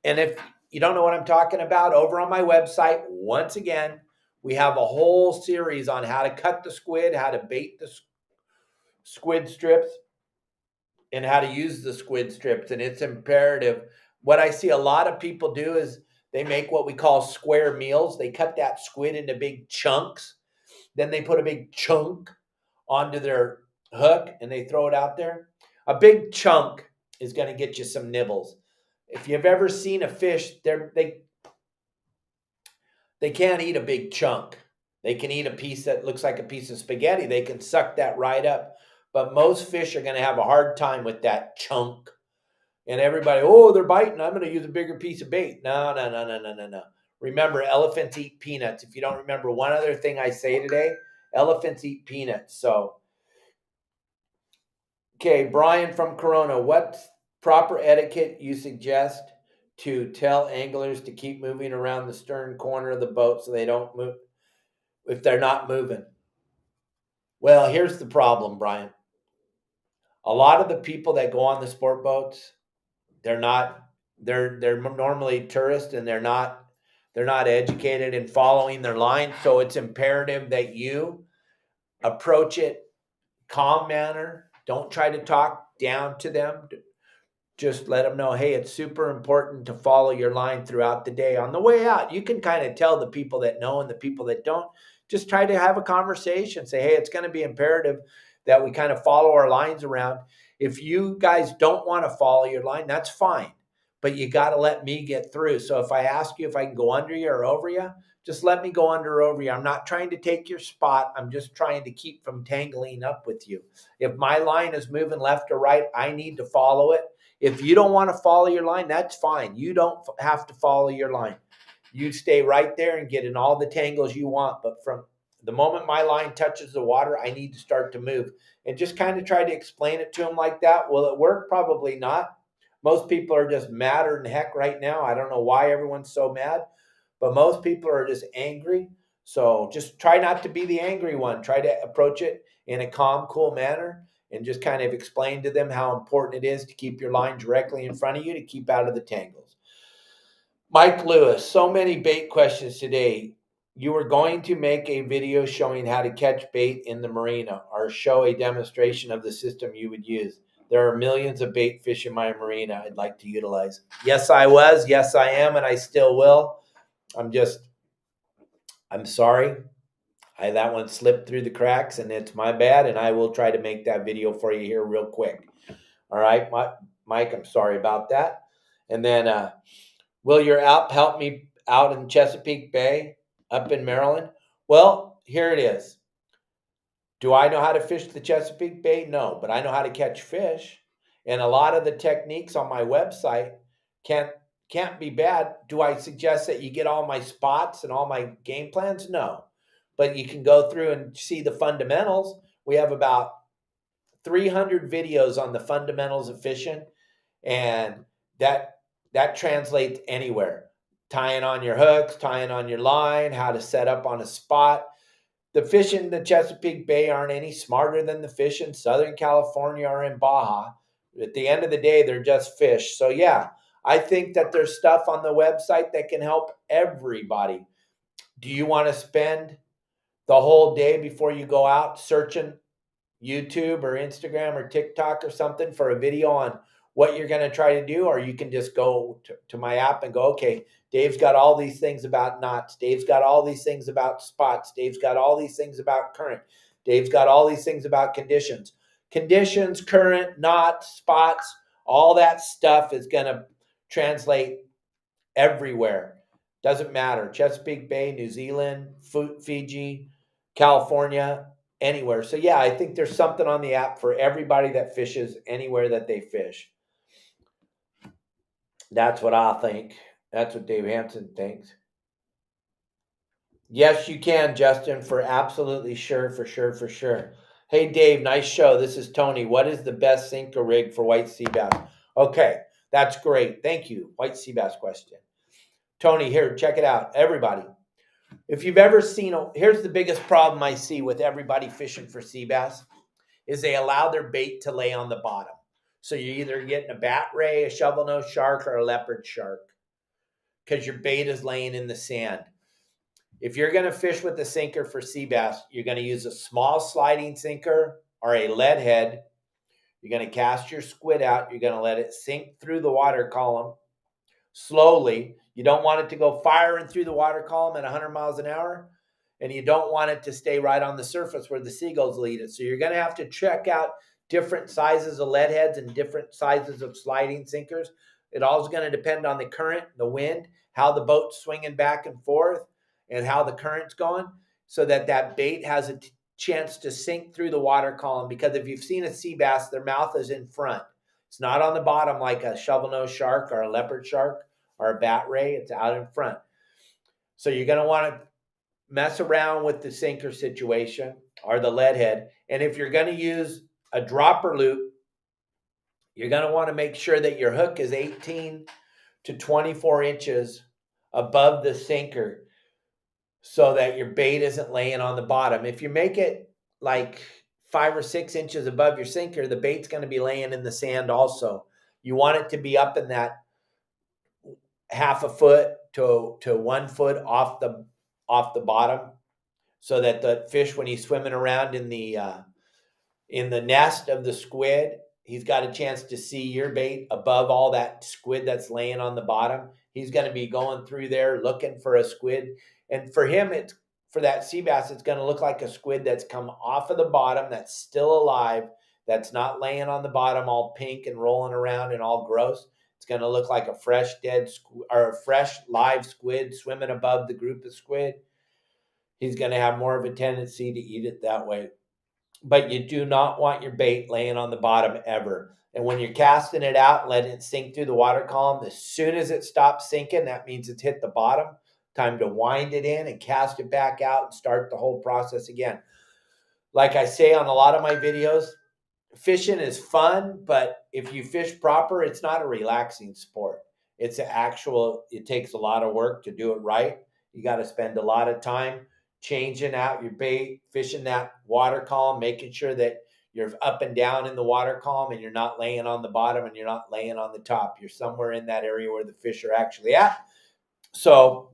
And if you don't know what I'm talking about, over on my website, once again, we have a whole series on how to cut the squid, how to bait the squid strips, and how to use the squid strips. And it's imperative. What I see a lot of people do is they make what we call square meals. They cut that squid into big chunks. Then they put a big chunk onto their hook and they throw it out there. A big chunk is going to get you some nibbles. If you've ever seen a fish, they can't eat a big chunk. They can eat a piece that looks like a piece of spaghetti. They can suck that right up. But most fish are going to have a hard time with that chunk. And everybody, oh, they're biting. I'm going to use a bigger piece of bait. No, no, no, no, no, no, no. Remember, elephants eat peanuts. If you don't remember one other thing I say today, elephants eat peanuts. So, okay, Brian from Corona, what proper etiquette you suggest to tell anglers to keep moving around the stern corner of the boat so they don't move if they're not moving? Well, here's the problem, Brian. A lot of the people that go on the sport boats, they're normally tourists and they're not educated in following their line. So it's imperative that you approach it calm manner. Don't try to talk down to them. Just let them know, hey, it's super important to follow your line throughout the day. On the way out, you can kind of tell the people that know and the people that don't. Just try to have a conversation. Say, hey, it's going to be imperative that we kind of follow our lines around. If you guys don't want to follow your line, that's fine. But you got to let me get through. So if I ask you if I can go under you or over you, just let me go under or over you. I'm not trying to take your spot. I'm just trying to keep from tangling up with you. If my line is moving left or right, I need to follow it. If you don't want to follow your line, that's fine. You don't have to follow your line. You stay right there and get in all the tangles you want. But from the moment my line touches the water, I need to start to move. And just kind of try to explain it to them like that. Will it work? Probably not. Most people are just madder than heck right now. I don't know why everyone's so mad, but most people are just angry. So just try not to be the angry one. Try to approach it in a calm, cool manner and just kind of explain to them how important it is to keep your line directly in front of you to keep out of the tangles. Mike Lewis, so many bait questions today. You were going to make a video showing how to catch bait in the marina or show a demonstration of the system you would use. There are millions of bait fish in my marina I'd like to utilize. Yes, I was. Yes, I am. And I still will. I'm sorry. That one slipped through the cracks and it's my bad. And I will try to make that video for you here real quick. All right, Mike, I'm sorry about that. And then, will your app help me out in Chesapeake Bay up in Maryland? Well, here it is. Do I know how to fish the Chesapeake Bay? No, but I know how to catch fish. And a lot of the techniques on my website can't be bad. Do I suggest that you get all my spots and all my game plans? No. But you can go through and see the fundamentals. We have about 300 videos on the fundamentals of fishing, and that translates anywhere. Tying on your hooks, tying on your line, how to set up on a spot. The fish in the Chesapeake Bay aren't any smarter than the fish in Southern California or in Baja. At the end of the day, they're just fish. So yeah, I think that there's stuff on the website that can help everybody. Do you want to spend the whole day before you go out searching YouTube or Instagram or TikTok or something for a video on what you're going to try to do? Or you can just go to my app and go, okay, Dave's got all these things about knots. Dave's got all these things about spots. Dave's got all these things about current. Dave's got all these things about conditions. Conditions, current, knots, spots, all that stuff is going to translate everywhere. Doesn't matter. Chesapeake Bay, New Zealand, Fiji, California, anywhere. So yeah, I think there's something on the app for everybody that fishes anywhere that they fish. That's what I think. That's what Dave Hansen thinks. Yes, you can, Justin, for absolutely sure, for sure. Hey, Dave, nice show. This is Tony. What is the best sinker rig for white sea bass? Okay, that's great. Thank you. White sea bass question. Tony, here, check it out. Everybody, if you've ever seen, here's the biggest problem I see with everybody fishing for sea bass is they allow their bait to lay on the bottom. So you're either getting a bat ray, a shovel nose shark, or a leopard shark because your bait is laying in the sand. If you're going to fish with a sinker for sea bass, you're going to use a small sliding sinker or a lead head. You're going to cast your squid out. You're going to let it sink through the water column slowly. You don't want it to go firing through the water column at 100 miles an hour. And you don't want it to stay right on the surface where the seagulls lead it. So you're going to have to check out different sizes of lead heads and different sizes of sliding sinkers. It all is going to depend on the current, the wind, how the boat's swinging back and forth, and how the current's going, so that bait has a chance to sink through the water column. Because if you've seen a sea bass, their mouth is in front. It's not on the bottom like a shovel-nosed shark or a leopard shark or a bat ray. It's out in front. So you're going to want to mess around with the sinker situation or the lead head. And if you're going to use a dropper loop, you're going to want to make sure that your hook is 18 to 24 inches above the sinker so that your bait isn't laying on the bottom. If you make it like 5 or 6 inches above your sinker, the bait's going to be laying in the sand also. You want it to be up in that half a foot to 1 foot off the bottom, so that the fish, when he's swimming around in the nest of the squid, he's got a chance to see your bait above all that squid that's laying on the bottom. He's going to be going through there looking for a squid. And for him, for that sea bass, it's going to look like a squid that's come off of the bottom, that's still alive, that's not laying on the bottom all pink and rolling around and all gross. It's going to look like a fresh or a fresh live squid swimming above the group of squid. He's going to have more of a tendency to eat it that way. But you do not want your bait laying on the bottom ever. And when you're casting it out, letting it sink through the water column, as soon as it stops sinking, that means it's hit the bottom. Time to wind it in and cast it back out and start the whole process again. Like I say on a lot of my videos, fishing is fun, but if you fish proper, it's not a relaxing sport. It takes a lot of work to do it right. You got to spend a lot of time changing out your bait, fishing that water column, making sure that you're up and down in the water column and you're not laying on the bottom and you're not laying on the top. You're somewhere in that area where the fish are actually at. So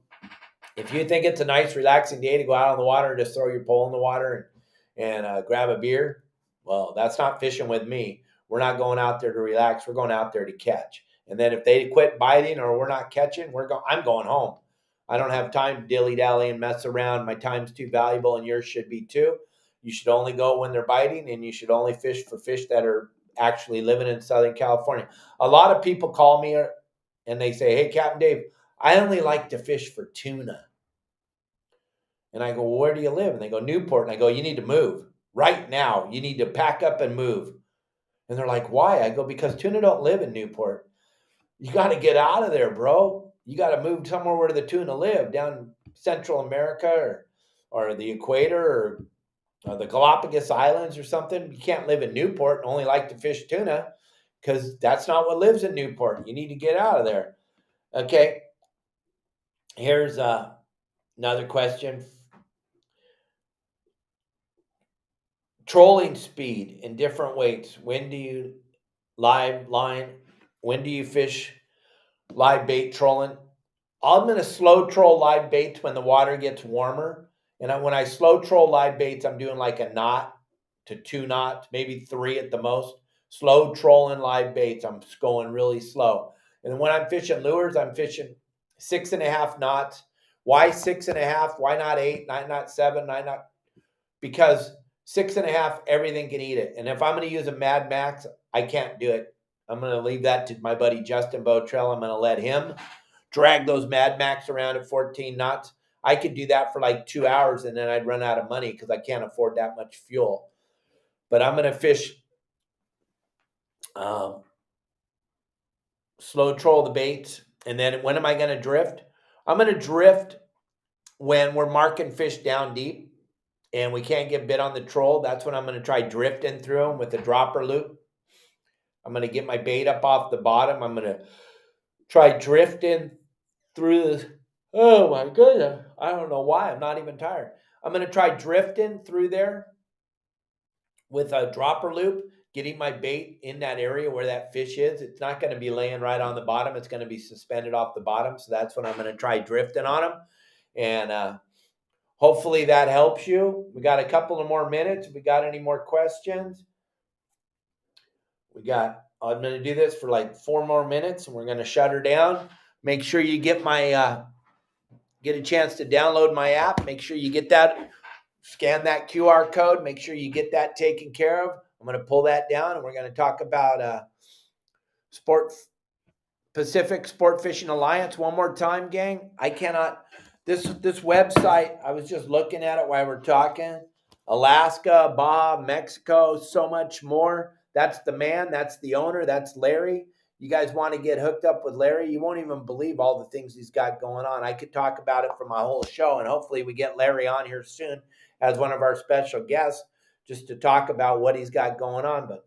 if you think it's a nice, relaxing day to go out on the water and just throw your pole in the water and grab a beer, well, that's not fishing with me. We're not going out there to relax. We're going out there to catch. And then if they quit biting or we're not catching, I'm going home. I don't have time to dilly-dally and mess around. My time's too valuable, and yours should be too. You should only go when they're biting, and you should only fish for fish that are actually living in Southern California. A lot of people call me and they say, hey, Captain Dave, I only like to fish for tuna. And I go, well, where do you live? And they go, Newport. And I go, you need to move right now. You need to pack up and move. And they're like, why? I go, because tuna don't live in Newport. You got to get out of there, bro. You got to move somewhere where the tuna live, down Central America or the equator or the Galapagos Islands or something. You can't live in Newport and only like to fish tuna, because that's not what lives in Newport. You need to get out of there. Okay. Here's another question. Trolling speed in different weights. When do you live line? When do you fish live bait trolling? I'm going to slow troll live baits when the water gets warmer. And when I slow troll live baits, I'm doing like a knot to 2 knots, maybe 3 at the most. Slow trolling live baits. I'm just going really slow. And then when I'm fishing lures, I'm fishing 6.5 knots. Why 6.5? Why not 8? Why not 7? Why not? Because 6.5, everything can eat it. And if I'm going to use a Mad Max, I can't do it. I'm going to leave that to my buddy Justin Botrell. I'm going to let him drag those Mad Max around at 14 knots. I could do that for like 2 hours and then I'd run out of money because I can't afford that much fuel. But I'm going to fish slow troll the baits. And then when am I going to drift? I'm going to drift when we're marking fish down deep and we can't get bit on the troll. That's when I'm going to try drifting through them with the dropper loop. I'm going to get my bait up off the bottom. I'm going to try drifting through this. Oh my goodness. I don't know why. I'm not even tired. I'm going to try drifting through there with a dropper loop, getting my bait in that area where that fish is. It's not going to be laying right on the bottom. It's going to be suspended off the bottom. So that's when I'm going to try drifting on them. And hopefully that helps you. We got a couple of more minutes. We got any more questions? I'm going to do this for like 4 more minutes and we're going to shut her down. Make sure you get get a chance to download my app. Make sure you get that, scan that QR code. Make sure you get that taken care of. I'm going to pull that down and we're going to talk about Pacific Sport Fishing Alliance one more time, gang. I cannot, this website, I was just looking at it while we're talking. Alaska, Bob, Mexico, so much more. That's the man, that's the owner, that's Larry. You guys want to get hooked up with Larry? You won't even believe all the things he's got going on. I could talk about it for my whole show, and hopefully we get Larry on here soon as one of our special guests just to talk about what he's got going on. But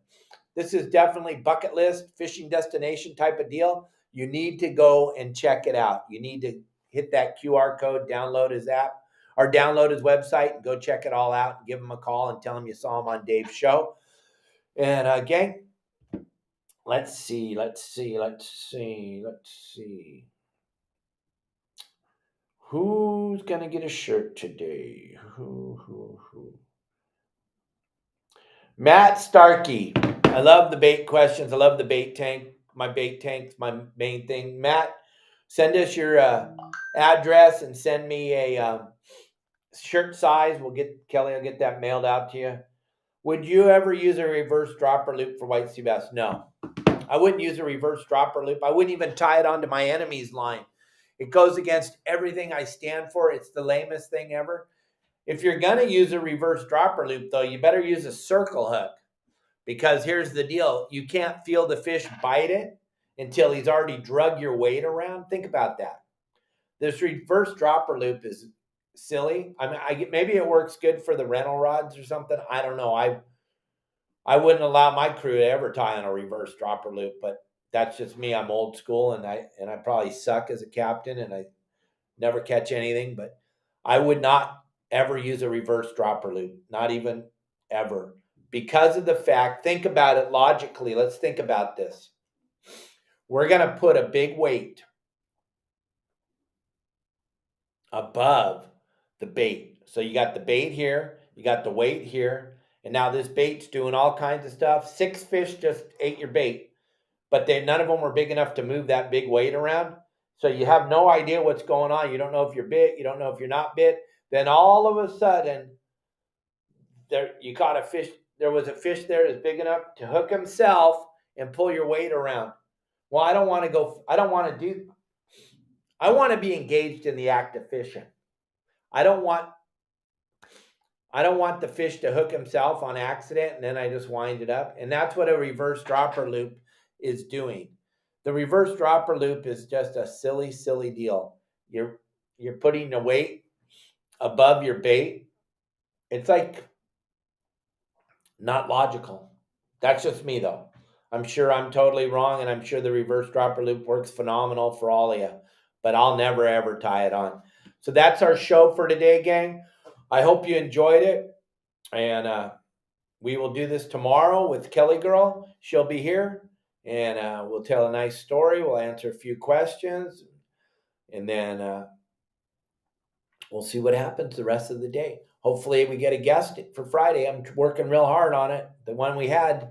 this is definitely bucket list, fishing destination type of deal. You need to go and check it out. You need to hit that QR code, download his app, or download his website and go check it all out. Give him a call and tell him you saw him on Dave's show. And gang, let's see. Who's going to get a shirt today? Who? Matt Starkey. I love the bait questions. I love the bait tank. My bait tank's my main thing. Matt, send us your address and send me a shirt size. Kelly will get that mailed out to you. Would you ever use a reverse dropper loop for white sea bass? No. I wouldn't use a reverse dropper loop. I wouldn't even tie it onto my enemy's line. It goes against everything I stand for. It's the lamest thing ever. If you're going to use a reverse dropper loop, though, you better use a circle hook. Because here's the deal. You can't feel the fish bite it until he's already drug your weight around. Think about that. This reverse dropper loop is silly. I mean, maybe it works good for the rental rods or something. I don't know. I wouldn't allow my crew to ever tie on a reverse dropper loop, but that's just me. I'm old school, and I probably suck as a captain, and I never catch anything. But I would not ever use a reverse dropper loop. Not even ever. Because of the fact, think about it logically. Let's think about this. We're going to put a big weight above the bait. So you got the bait here, you got the weight here, and now this bait's doing all kinds of stuff. 6 fish just ate your bait, but none of them were big enough to move that big weight around. So you have no idea what's going on. You don't know if you're bit, you don't know if you're not bit. Then all of a sudden, you caught a fish. There was a fish there that's big enough to hook himself and pull your weight around. Well, I don't want to go. I don't want to do. I want to be engaged in the act of fishing. I don't want I don't want the fish to hook himself on accident and then I just wind it up. And that's what a reverse dropper loop is doing. The reverse dropper loop is just a silly, silly deal. You're putting the weight above your bait. It's like not logical. That's just me though. I'm sure I'm totally wrong, and I'm sure the reverse dropper loop works phenomenal for all of you, but I'll never ever tie it on. So that's our show for today, gang. I hope you enjoyed it, and we will do this tomorrow with Kelly Girl. She'll be here, and we'll tell a nice story. We'll answer a few questions, and then we'll see what happens the rest of the day. Hopefully, we get a guest for Friday. I'm working real hard on it. The one we had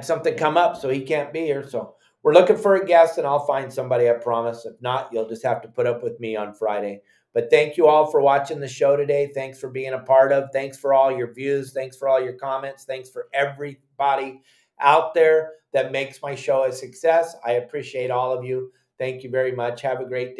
something come up, so he can't be here. So we're looking for a guest, and I'll find somebody, I promise. If not, you'll just have to put up with me on Friday. But thank you all for watching the show today. Thanks for being a part of. Thanks for all your views. Thanks for all your comments. Thanks for everybody out there that makes my show a success. I appreciate all of you. Thank you very much. Have a great day.